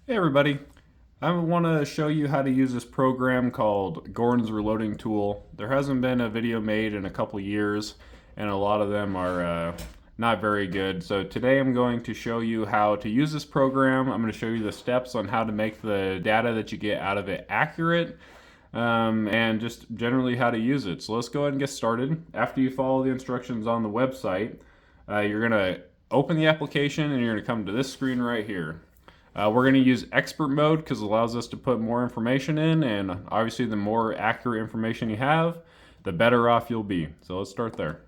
Hey everybody, I want to show you how to use this program called Gordon's Reloading Tool. There hasn't been a video made in a couple years and a lot of them are not very good. So today I'm going to show you how to use this program. I'm going to show you the steps on how to make the data that you get out of it accurate and just generally how to use it. So let's go ahead and get started. After you follow the instructions on the website, you're going to open the application and you're going to come to this screen right here. We're going to use expert mode because it allows us to put more information in, and obviously the more accurate information you have, the better off you'll be. So let's start there.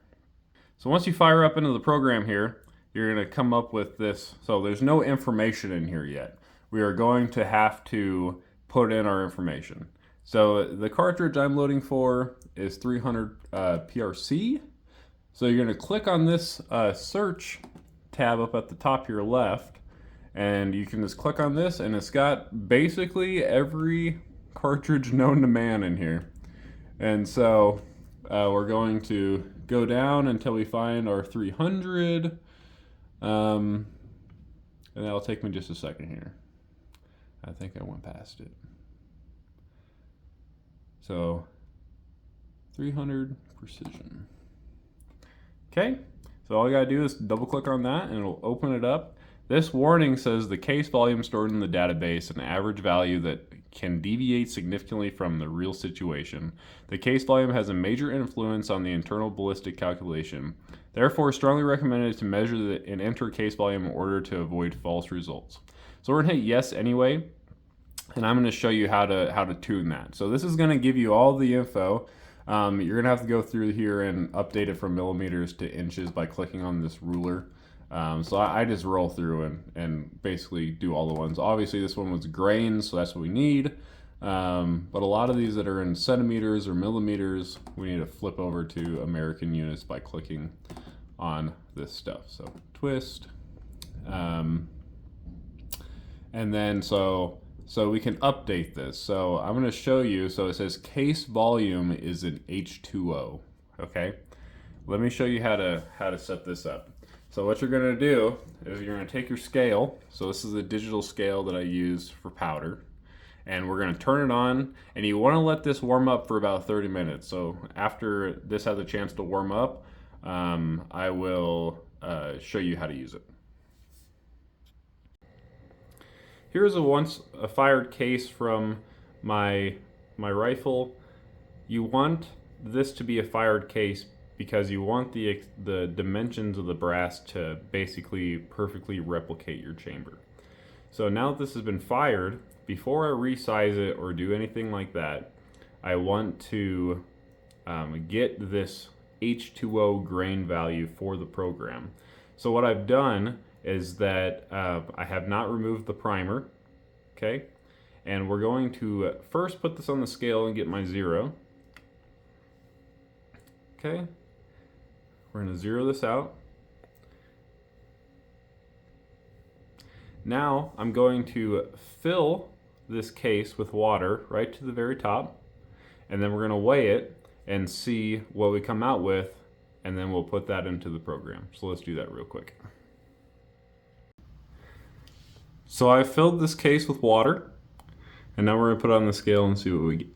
So once you fire up into the program here, you're going to come up with this. So there's no information in here yet. We are going to have to put in our information. So the cartridge I'm loading for is 300 PRC. So you're going to click on this search tab up at the top of your left, and you can just click on this and it's got basically every cartridge known to man in here. And so we're going to go down until we find our 300, and that'll take me just a second here. I think I went past it. So 300 precision. Okay, so all you gotta do is double click on that and it'll open it up. This warning says the case volume stored in the database, an average value that can deviate significantly from the real situation. The case volume has a major influence on the internal ballistic calculation. Therefore, strongly recommended to measure and enter case volume in order to avoid false results. So we're gonna hit yes anyway, and I'm gonna show you how to tune that. So this is gonna give you all the info. You're gonna have to go through here and update it from millimeters to inches by clicking on this ruler. So I just roll through and basically do all the ones. Obviously this one was grains, so that's what we need. But a lot of these that are in centimeters or millimeters, we need to flip over to American units by clicking on this stuff. So twist. And then so we can update this. So I'm gonna show you, so it says case volume is an H2O, okay? Let me show you how to set this up. So what you're going to do is you're going to take your scale. So this is a digital scale that I use for powder. And we're going to turn it on. And you want to let this warm up for about 30 minutes. So after this has a chance to warm up, I will show you how to use it. Here's a fired case from my rifle. You want this to be a fired case because you want the dimensions of the brass to basically perfectly replicate your chamber. So now that this has been fired, before I resize it or do anything like that, I want to get this H2O grain value for the program. So what I've done is that I have not removed the primer, okay? And we're going to first put this on the scale and get my 0. Okay. We're going to zero this out. Now I'm going to fill this case with water right to the very top, and then we're going to weigh it and see what we come out with, and then we'll put that into the program. So let's do that real quick. So I filled this case with water, and now we're going to put it on the scale and see what we get.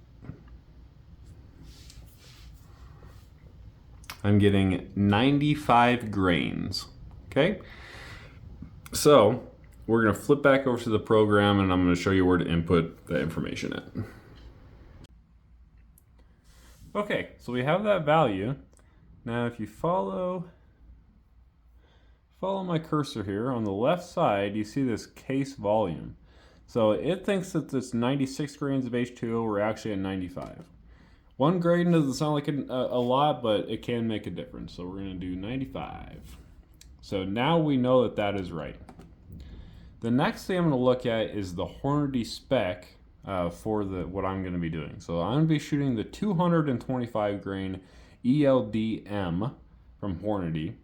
I'm getting 95 grains, okay? So we're gonna flip back over to the program and I'm gonna show you where to input the information at. Okay, so we have that value. Now if you follow my cursor here, on the left side, you see this case volume. So it thinks that this 96 grains of H2O, we're actually at 95. 1 grain doesn't sound like a lot, but it can make a difference. So we're going to do 95. So now we know that that is right. The next thing I'm going to look at is the Hornady spec for what I'm going to be doing. So I'm going to be shooting the 225 grain ELDM from Hornady.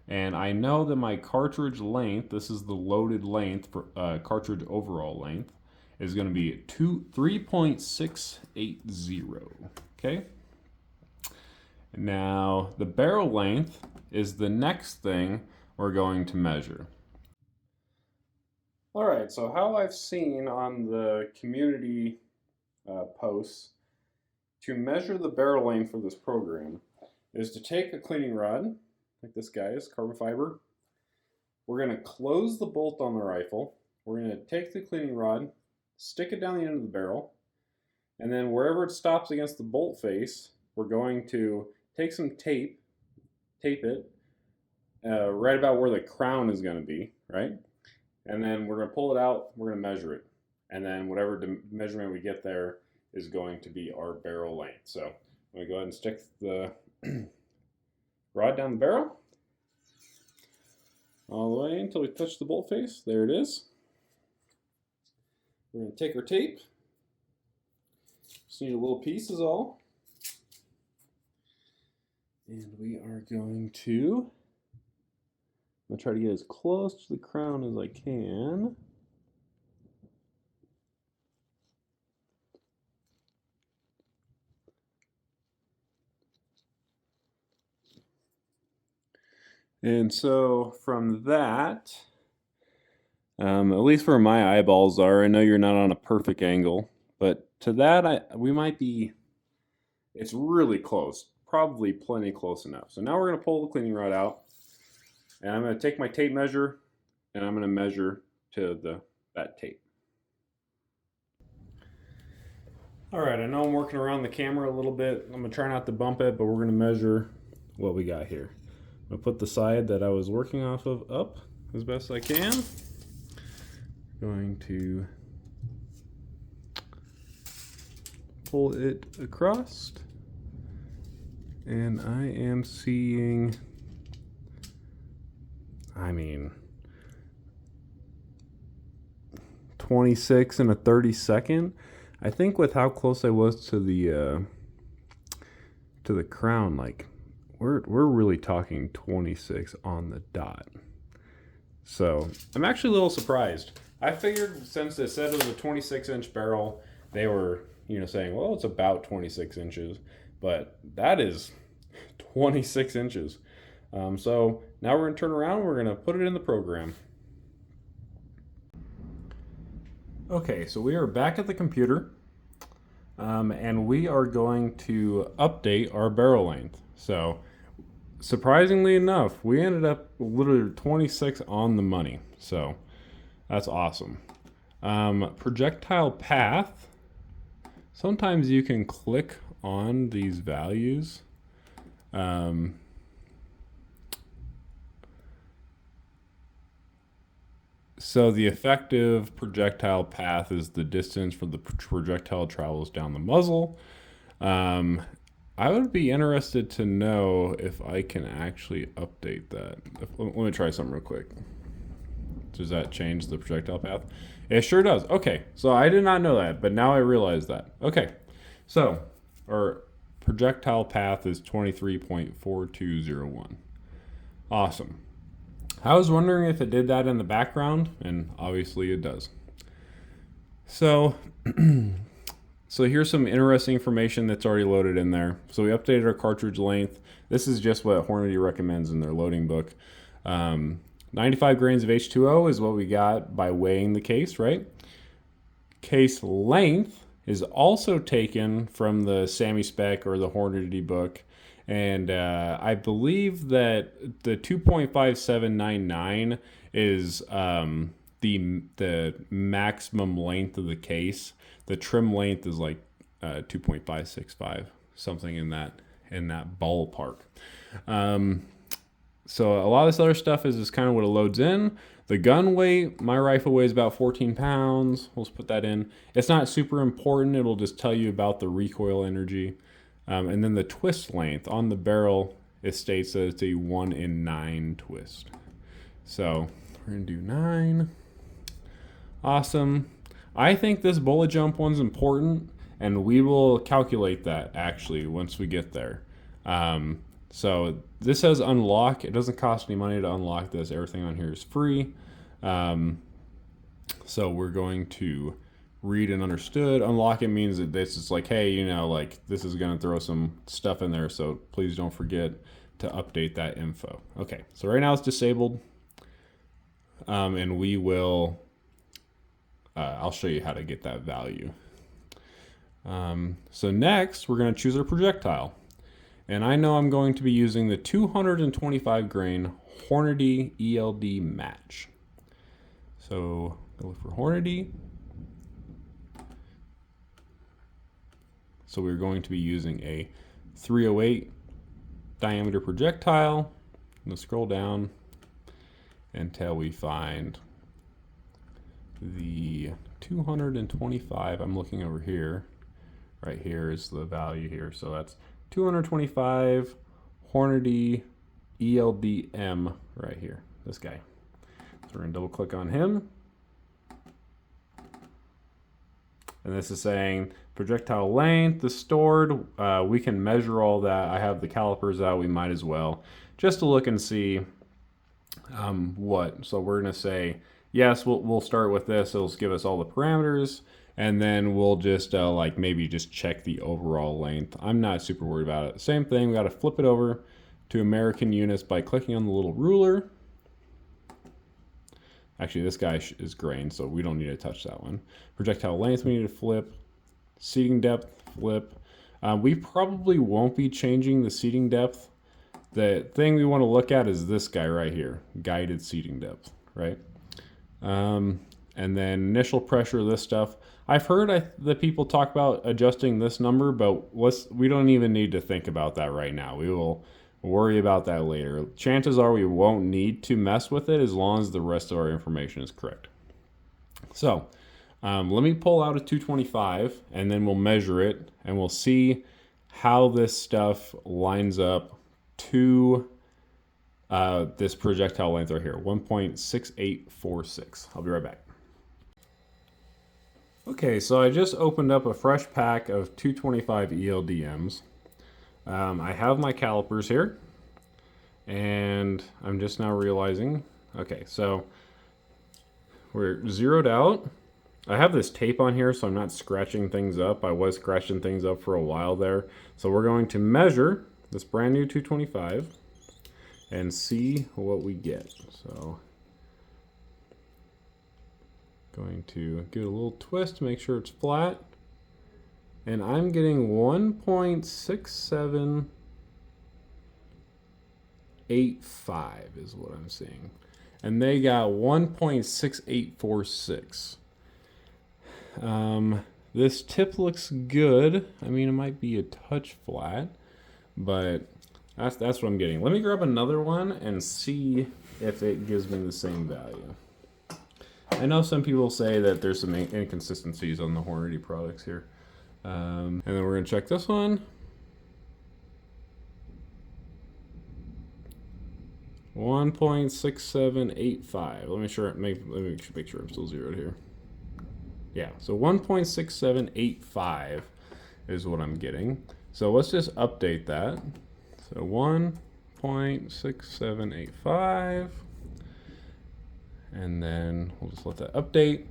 And I know that my cartridge length, this is the loaded length, for cartridge overall length, is going to be 3.680. Okay. Now the barrel length is the next thing we're going to measure. All right, so how I've seen on the community posts to measure the barrel length for this program is to take a cleaning rod, like this guy's carbon fiber. We're going to close the bolt on the rifle. We're going to take the cleaning rod, stick it down the end of the barrel, and then wherever it stops against the bolt face, we're going to take some tape it right about where the crown is going to be, right? And then we're going to pull it out, we're going to measure it. And then whatever measurement we get there is going to be our barrel length. So I'm going to go ahead and stick the rod down the barrel all the way until we touch the bolt face. There it is. We're going to take our tape. Just need a little piece is all. And we are going to, I'm going to try to get as close to the crown as I can. And so from that, at least where my eyeballs are, I know you're not on a perfect angle, but to that, we might be, it's really close, probably plenty close enough. So now we're going to pull the cleaning rod out, and I'm going to take my tape measure, and I'm going to measure to that tape. All right, I know I'm working around the camera a little bit. I'm going to try not to bump it, but we're going to measure what we got here. I'm going to put the side that I was working off of up as best I can. Going to pull it across, and I am seeing, I mean, 26 and a 32nd. I think with how close I was to the crown, like we're really talking 26 on the dot. So I'm actually a little surprised. I figured since they said it was a 26-inch barrel, they were, saying, well, it's about 26 inches, but that is 26 inches. So now we're gonna turn around, we're gonna put it in the program. Okay, so we are back at the computer, and we are going to update our barrel length. So surprisingly enough, we ended up literally 26 on the money. So that's awesome. Projectile path. Sometimes you can click on these values. So the effective projectile path is the distance for the projectile travels down the muzzle. I would be interested to know if I can actually update that. Let me try something real quick. Does that change the projectile path? It sure does. Okay, so I did not know that, but now I realize that. Okay, so our projectile path is 23.4201. Awesome. I was wondering if it did that in the background, and obviously it does. So, so here's some interesting information that's already loaded in there. So we updated our cartridge length. This is just what Hornady recommends in their loading book. 95 grains of H2O is what we got by weighing the case, right? Case length is also taken from the SAMI spec or the Hornady book. And I believe that the 2.5799 is the maximum length of the case. The trim length is like 2.565, something in that ballpark. So a lot of this other stuff is just kind of what it loads in. The gun weight, my rifle weighs about 14 pounds. We'll just put that in. It's not super important. It'll just tell you about the recoil energy. And then the twist length on the barrel, it states that it's a 1 in 9 twist. So we're gonna do 9. Awesome. I think this bullet jump one's important, and we will calculate that actually once we get there. So this says unlock. It doesn't cost any money to unlock this. Everything on here is free. So we're going to read and understood. Unlock it means that this is like, hey, like this is going to throw some stuff in there. So please don't forget to update that info. Okay, so right now it's disabled. And we will I'll show you how to get that value. So next, we're going to choose our projectile. And I know I'm going to be using the 225 grain Hornady ELD match. So go look for Hornady. So we're going to be using a 308 diameter projectile. I'm going to scroll down until we find the 225. I'm looking over here. Right here is the value here. So that's 225 Hornady ELDM right here. This guy. So we're going to double click on him. And this is saying projectile length is stored. We can measure all that. I have the calipers out. We might as well just to look and see what. So we're going to say, yes, we'll start with this. It'll give us all the parameters. And then we'll just like maybe just check the overall length. I'm not super worried about it. Same thing. We got to flip it over to American units by clicking on the little ruler. Actually, this guy is grain, so we don't need to touch that one. Projectile length, we need to flip. Seating depth, flip. We probably won't be changing the seating depth. The thing we want to look at is this guy right here, guided seating depth, right? And then initial pressure, this stuff. I've heard that people talk about adjusting this number, but we don't even need to think about that right now. We will worry about that later. Chances are we won't need to mess with it as long as the rest of our information is correct. So let me pull out a 225 and then we'll measure it and we'll see how this stuff lines up to this projectile length right here, 1.6846. I'll be right back. Okay, so I just opened up a fresh pack of 225 ELDMs. I have my calipers here, and I'm just now realizing, okay, so we're zeroed out. I have this tape on here, so I'm not scratching things up. I was scratching things up for a while there. So we're going to measure this brand new 225 and see what we get. So going to give it a little twist to make sure it's flat. And I'm getting 1.6785 is what I'm seeing. And they got 1.6846. This tip looks good. I mean, it might be a touch flat, but that's what I'm getting. Let me grab another one and see if it gives me the same value. I know some people say that there's some inconsistencies on the Hornady products here. And then we're going to check this one. 1.6785. Let me make sure I'm still zeroed here. Yeah, so 1.6785 is what I'm getting. So let's just update that. So 1.6785. And then we'll just let that update.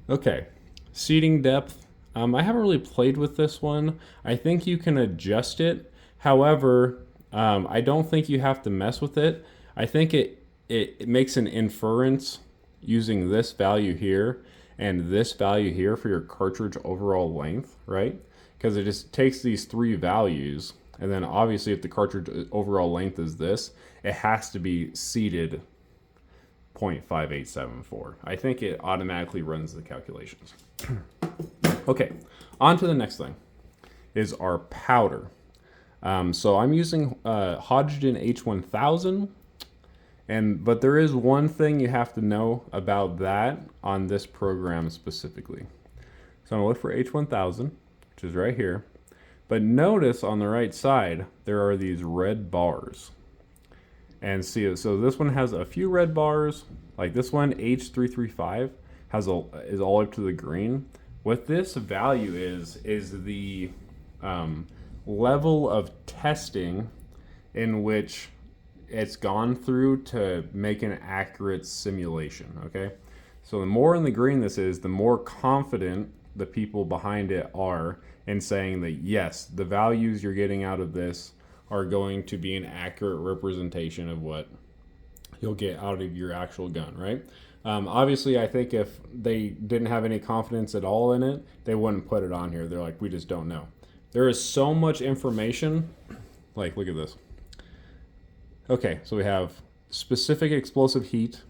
Okay, seating depth. I haven't really played with this one. I think you can adjust it. However, I don't think you have to mess with it. I think it makes an inference using this value here and this value here for your cartridge overall length, right? Because it just takes these three values, and then obviously if the cartridge overall length is this, it has to be seated 0.5874. I think it automatically runs the calculations. Okay, on to the next thing is our powder. So I'm using Hodgdon H1000, but there is one thing you have to know about that on this program specifically. So I'm gonna look for H1000, which is right here. But notice on the right side, there are these red bars. And see, so this one has a few red bars, like this one, H335, is all up to the green. What this value is the level of testing in which it's gone through to make an accurate simulation, okay? So the more in the green this is, the more confident the people behind it are in saying that, yes, the values you're getting out of this are going to be an accurate representation of what you'll get out of your actual gun, right? Obviously, I think if they didn't have any confidence at all in it, they wouldn't put it on here. They're like, we just don't know. There is so much information. Like, look at this. Okay, so we have specific explosive heat,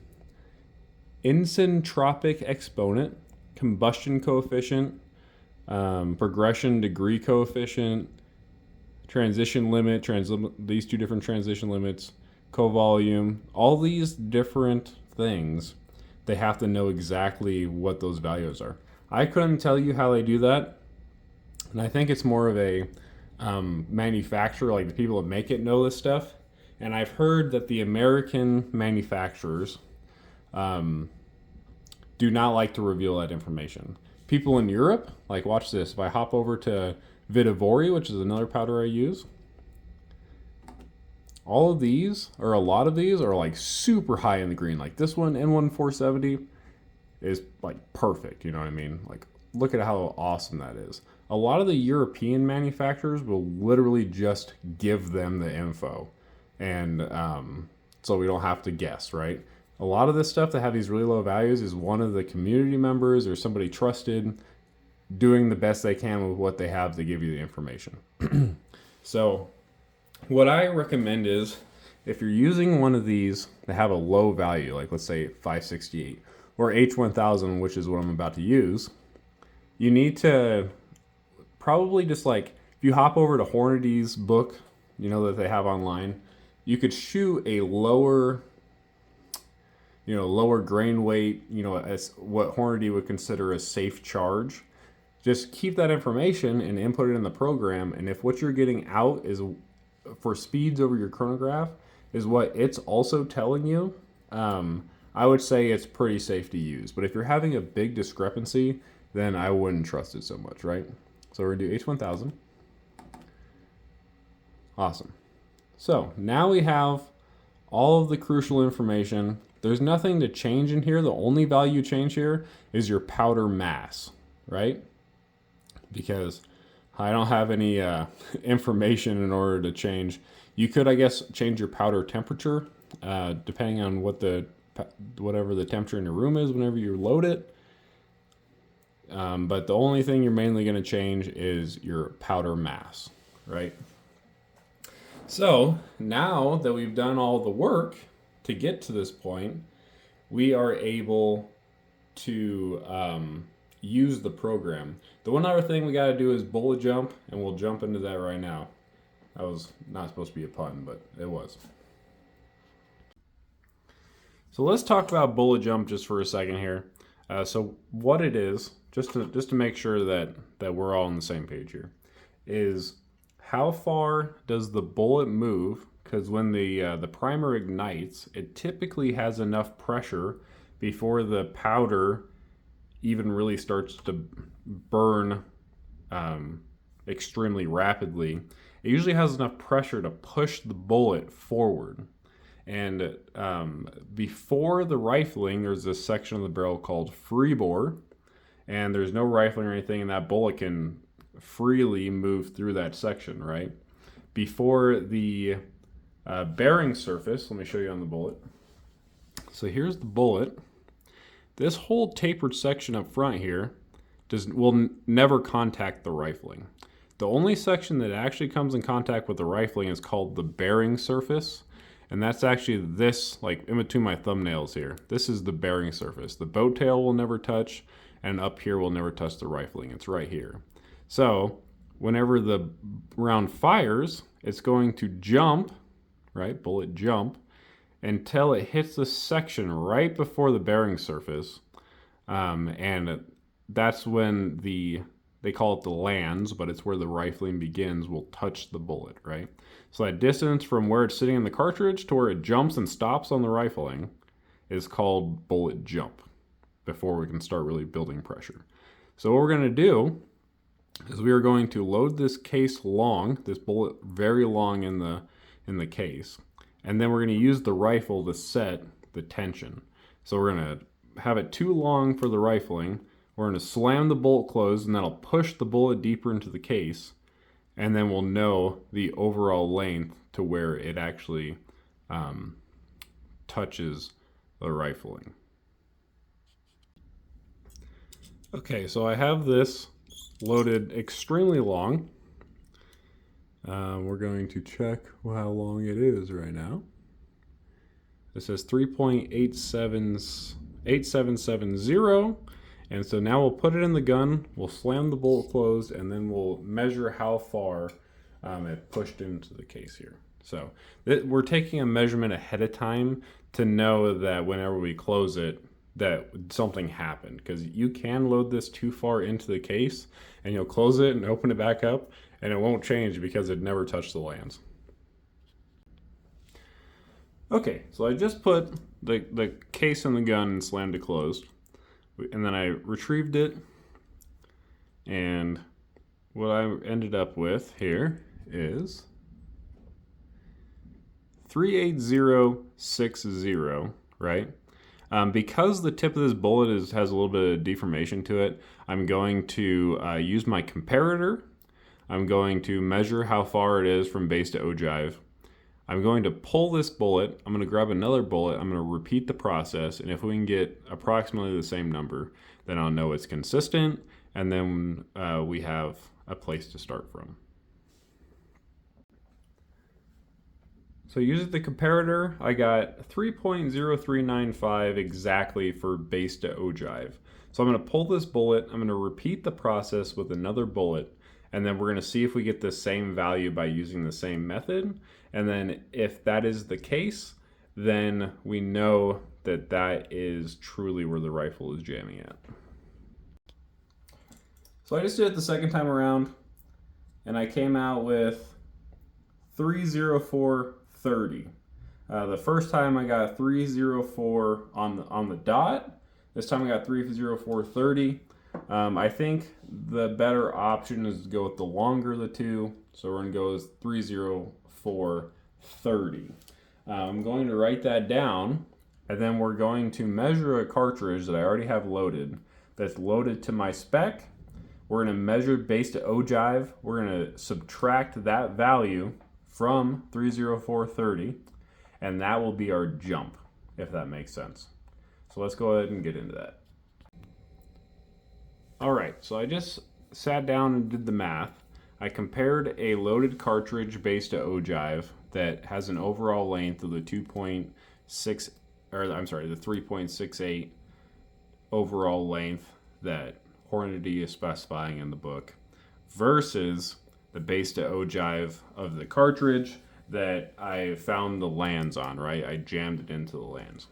isentropic exponent, combustion coefficient, progression degree coefficient, transition limit, these two different transition limits, covolume, all these different things. They have to know exactly what those values are. I couldn't tell you how they do that, and I think it's more of a manufacturer, like the people that make it, know this stuff. And I've heard that the American manufacturers do not like to reveal that information. People in Europe, like, watch this. If I hop over to Vitavori, which is another powder I use, all of these, or a lot of these, are like super high in the green. Like this one, N1470, is like perfect. You know what I mean? Like, look at how awesome that is. A lot of the European manufacturers will literally just give them the info, and so we don't have to guess, right? A lot of this stuff that have these really low values is one of the community members or somebody trusted doing the best they can with what they have to give you the information. So what I recommend is, if you're using one of these that have a low value, like let's say 568 or H1000, which is what I'm about to use, you need to probably just, like, if you hop over to Hornady's book, you know, that they have online, you could shoot a lower grain weight, as what Hornady would consider a safe charge. Just keep that information and input it in the program. And if what you're getting out is for speeds over your chronograph is what it's also telling you, I would say it's pretty safe to use. But if you're having a big discrepancy, then I wouldn't trust it so much, right? So we're gonna do H1000. Awesome. So now we have all of the crucial information. There's nothing to change in here. The only value change here is your powder mass, right? Because I don't have any information in order to change. You could, I guess, change your powder temperature depending on whatever the temperature in your room is whenever you load it. But the only thing you're mainly going to change is your powder mass, right? So now that we've done all the work to get to this point, we are able to use the program. The one other thing we got to do is bullet jump, and we'll jump into that right now. That was not supposed to be a pun, but it was. So let's talk about bullet jump just for a second here. So what it is, just to make sure that we're all on the same page here, is how far does the bullet move? Because when the primer ignites, it typically has enough pressure before the powder even really starts to burn extremely rapidly. It usually has enough pressure to push the bullet forward. And before the rifling, there's this section of the barrel called free bore, and there's no rifling or anything, and that bullet can freely move through that section, right? Before the bearing surface, let me show you on the bullet. So here's the bullet. This whole tapered section up front here will never contact the rifling. The only section that actually comes in contact with the rifling is called the bearing surface. And that's actually this, like in between my thumbnails here. This is the bearing surface. The boat tail will never touch, and up here will never touch the rifling. It's right here. So whenever the round fires, it's going to jump, right? Bullet jump, until it hits the section right before the bearing surface. And that's when they call it the lands, but it's where the rifling begins, will touch the bullet, right? So that distance from where it's sitting in the cartridge to where it jumps and stops on the rifling is called bullet jump before we can start really building pressure. So what we're going to do is we are going to load this case long, this bullet very long in the case, and then we're going to use the rifle to set the tension. So we're going to have it too long for the rifling. We're going to slam the bolt closed, and that'll push the bullet deeper into the case, and then we'll know the overall length to where it actually touches the rifling. Okay, so I have this loaded extremely long. We're going to check how long it is right now. It says 3.8770. And so now we'll put it in the gun, we'll slam the bolt closed, and then we'll measure how far it pushed into the case here. So we're taking a measurement ahead of time to know that whenever we close it, that something happened. Because you can load this too far into the case, and you'll close it and open it back up, and it won't change because it never touched the lands. Okay, so I just put the case in the gun and slammed it closed. And then I retrieved it. And what I ended up with here is 38060, right? Because the tip of this bullet has a little bit of deformation to it, I'm going to use my comparator. I'm going to measure how far it is from base to ogive. I'm going to pull this bullet, I'm going to grab another bullet, I'm going to repeat the process, and if we can get approximately the same number, then I'll know it's consistent, and then we have a place to start from. So using the comparator, I got 3.0395 exactly for base to ogive. So I'm going to pull this bullet, I'm going to repeat the process with another bullet, and then we're going to see if we get the same value by using the same method. And then if that is the case, then we know that that is truly where the rifle is jamming at. So I just did it the second time around, and I came out with 30430. The first time I got 304 on the dot. This time I got 30430. I think the better option is to go with the longer of the two. So we're going to go with 30430. I'm going to write that down, and then we're going to measure a cartridge that I already have loaded, that's loaded to my spec. We're going to measure base to ogive. We're going to subtract that value from 30430, and that will be our jump, if that makes sense. So let's go ahead and get into that. All right, so I just sat down and did the math. I compared a loaded cartridge base to ogive that has an overall length of the 3.68 overall length that Hornady is specifying in the book versus the base to ogive of the cartridge that I found the lands on, right? I jammed it into the lands.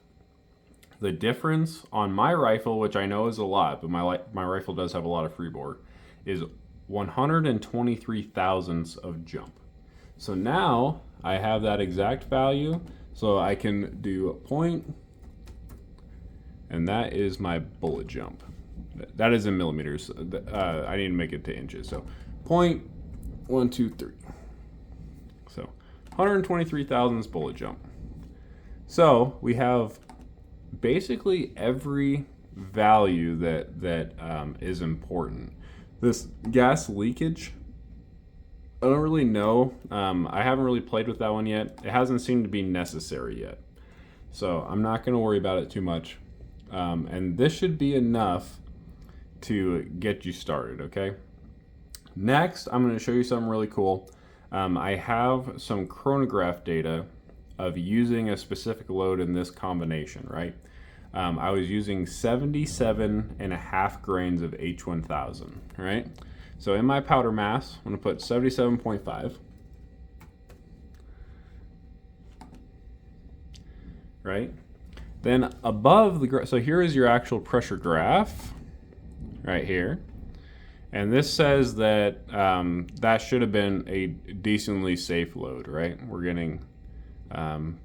The difference on my rifle, which I know is a lot, but my rifle does have a lot of free bore, is 123 thousandths of jump. So now I have that exact value, so I can do a point, and that is my bullet jump. That is in millimeters. I need to make it to inches. So 0.123. So 123 thousandths bullet jump. So we have basically every value that is important. This gas leakage, I don't really know. I haven't really played with that one yet. It hasn't seemed to be necessary yet. So I'm not going to worry about it too much. And this should be enough to get you started, okay? Next, I'm going to show you something really cool. I have some chronograph data of using a specific load in this combination, right? I was using 77.5 grains of H1000, right? So in my powder mass, I'm going to put 77.5, right? Then above the, so here is your actual pressure graph, right here. And this says that that should have been a decently safe load, right? We're getting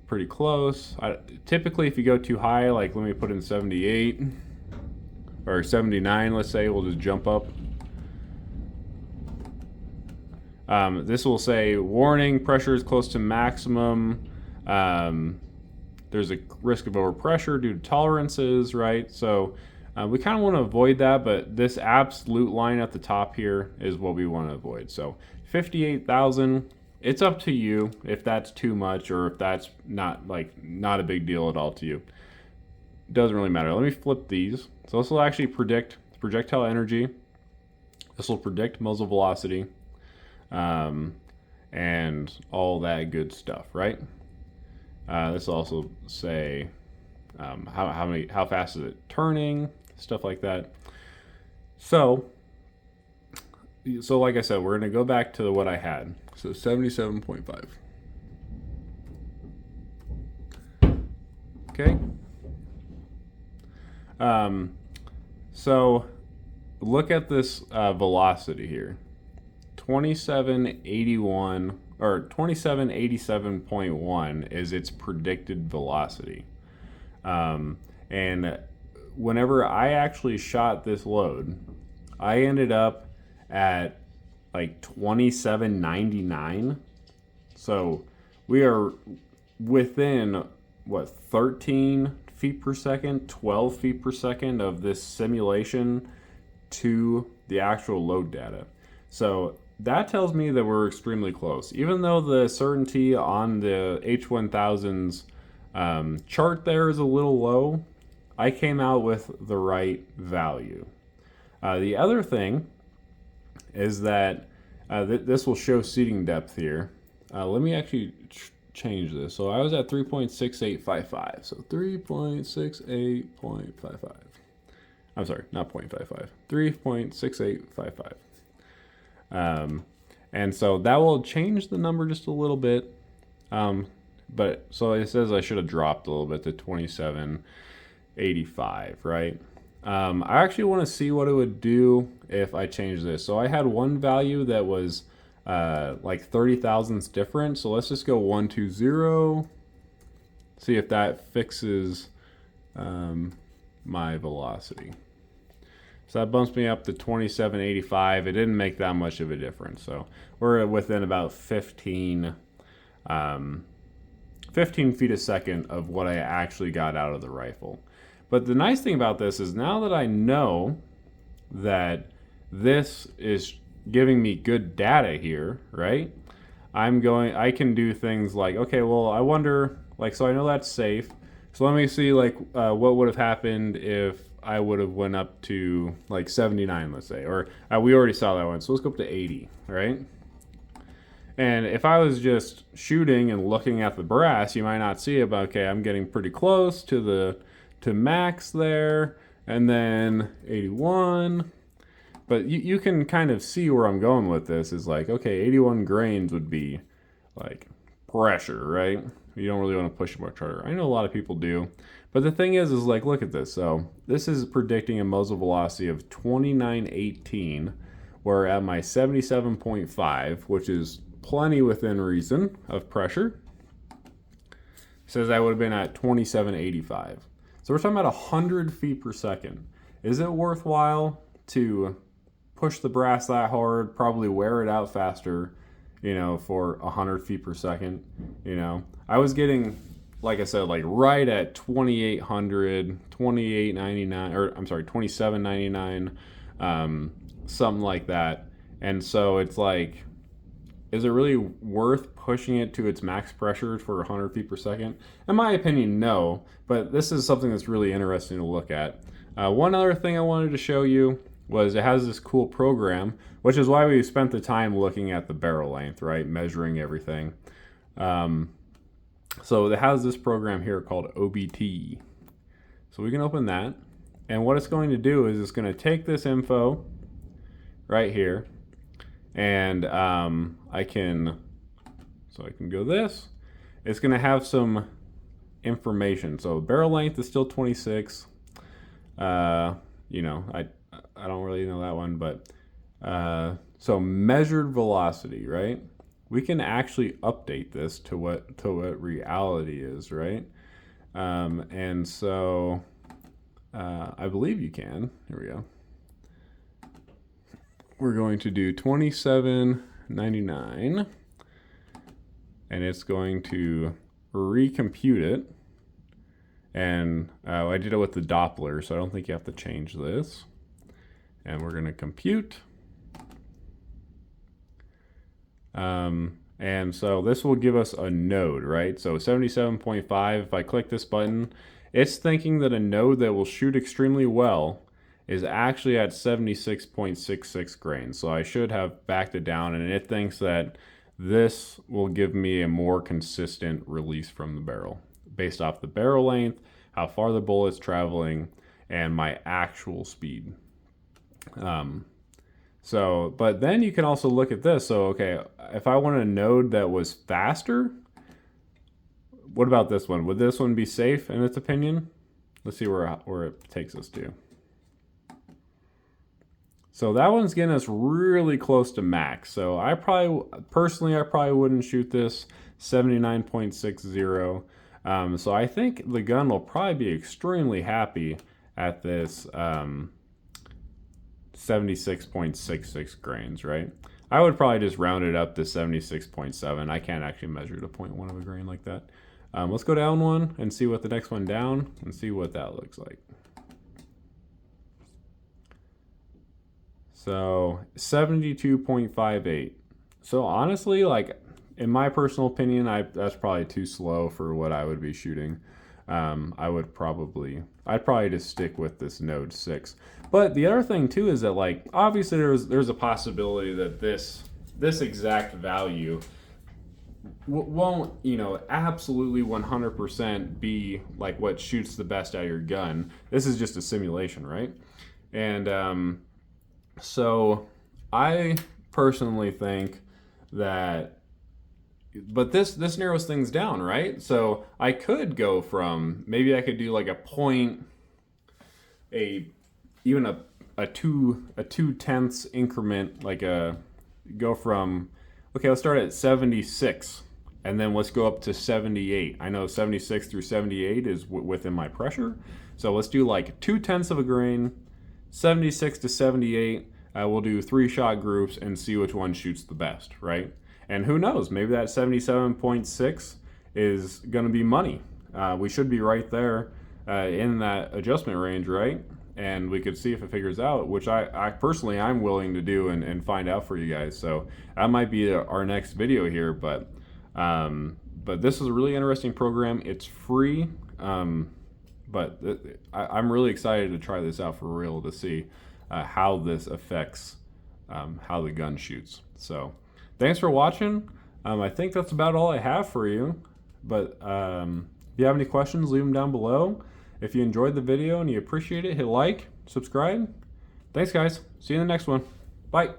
pretty close. Typically, if you go too high, like let me put in 78 or 79, let's say, we'll just jump up. This will say, warning, pressure is close to maximum. There's a risk of overpressure due to tolerances, right? So we kind of want to avoid that, but this absolute line at the top here is what we want to avoid. So 58,000, it's up to you if that's too much or if that's not a big deal at all to you. Doesn't really matter. Let me flip these. So this will actually predict projectile energy. This will predict muzzle velocity, and all that good stuff, right? This will also say how fast is it turning, stuff like that. So like I said, we're going to go back to what I had. So 77.5. Okay. So look at this velocity here. 2781 or 2787.1 is its predicted velocity. And whenever I actually shot this load, I ended up at like 2799. So we are within what, 13 feet per second, 12 feet per second of this simulation to the actual load data. So that tells me that we're extremely close. Even though the certainty on the H1000's chart there is a little low, I came out with the right value. The other thing is that this will show seating depth here. Let me actually change this. So I was at 3.6855. So 3.68.55. I'm sorry, not 0.55. 3.6855. And so that will change the number just a little bit. But so it says I should have dropped a little bit to 2785, right? I actually want to see what it would do if I change this. So I had one value that was like 30 thousandths different. So let's just go 120. See if that fixes my velocity. So that bumps me up to 2785. It didn't make that much of a difference. So we're within about 15 feet a second of what I actually got out of the rifle. But the nice thing about this is now that I know that this is giving me good data here, right? I can do things like, okay, well, I wonder, like, so I know that's safe. So let me see, like, what would have happened if I would have went up to like 79, let's say, or we already saw that one. So let's go up to 80, right? And if I was just shooting and looking at the brass, you might not see it, but okay, I'm getting pretty close to max there, and then 81. But you can kind of see where I'm going with this is like, okay, 81 grains would be like pressure, right? You don't really want to push much harder. I know a lot of people do. But the thing is like, look at this. So this is predicting a muzzle velocity of 2918, where at my 77.5, which is plenty within reason of pressure, says I would have been at 2785. So we're talking about 100 feet per second. Is it worthwhile to push the brass that hard, probably wear it out faster, for 100 feet per second? I was getting, like I said, like right at 2800, 2899, or I'm sorry, 2799, something like that. And so it's like, is it really worth pushing it to its max pressure for 100 feet per second? In my opinion, no, but this is something that's really interesting to look at. One other thing I wanted to show you was it has this cool program, which is why we spent the time looking at the barrel length, right? Measuring everything. So it has this program here called OBT. So we can open that. And what it's going to do is it's going to take this info right here, and I can go this. It's going to have some information. So barrel length is still 26. I don't really know that one, but so measured velocity, right? We can actually update this to what reality is, right? And so I believe you can. Here we go. We're going to do 2799, and it's going to recompute it. And I did it with the Doppler, so I don't think you have to change this. And we're going to compute. And so this will give us a node, right? So 77.5, if I click this button, it's thinking that a node that will shoot extremely well is actually at 76.66 grains. So I should have backed it down, and it thinks that this will give me a more consistent release from the barrel based off the barrel length, how far the bullet's traveling, and my actual speed. But then you can also look at this. So, okay, if I want a node that was faster, what about this one? Would this one be safe in its opinion? Let's see where it takes us to. So that one's getting us really close to max. So I probably wouldn't shoot this 79.60. So I think the gun will probably be extremely happy at this 76.66 grains, right? I would probably just round it up to 76.7. I can't actually measure to 0.1 of a grain like that. Let's go down one and see what the next one down and see what that looks like. So 72.58. So honestly, like in my personal opinion, that's probably too slow for what I would be shooting. I'd probably just stick with this Node 6. But the other thing too is that, like, obviously there's a possibility that this exact value won't, absolutely 100% be like what shoots the best out of your gun. This is just a simulation, right? And so I personally think that, but this narrows things down, right? So I could go from, maybe I could do like a 2/10 increment, like go from, okay, let's start at 76 and then let's go up to 78. I know 76 through 78 is within my pressure. So let's do like 2/10 of a grain, 76 to 78. We'll do 3-shot groups and see which one shoots the best, right? And who knows, maybe that 77.6 is going to be money. We should be right there in that adjustment range, right? And we could see if it figures out, which I personally, I'm willing to do and find out for you guys. So that might be our next video here, but this is a really interesting program. It's free, but I'm really excited to try this out for real to see how this affects how the gun shoots. So thanks for watching. I think that's about all I have for you. But if you have any questions, leave them down below. If you enjoyed the video and you appreciate it, hit like, subscribe. Thanks, guys. See you in the next one. Bye.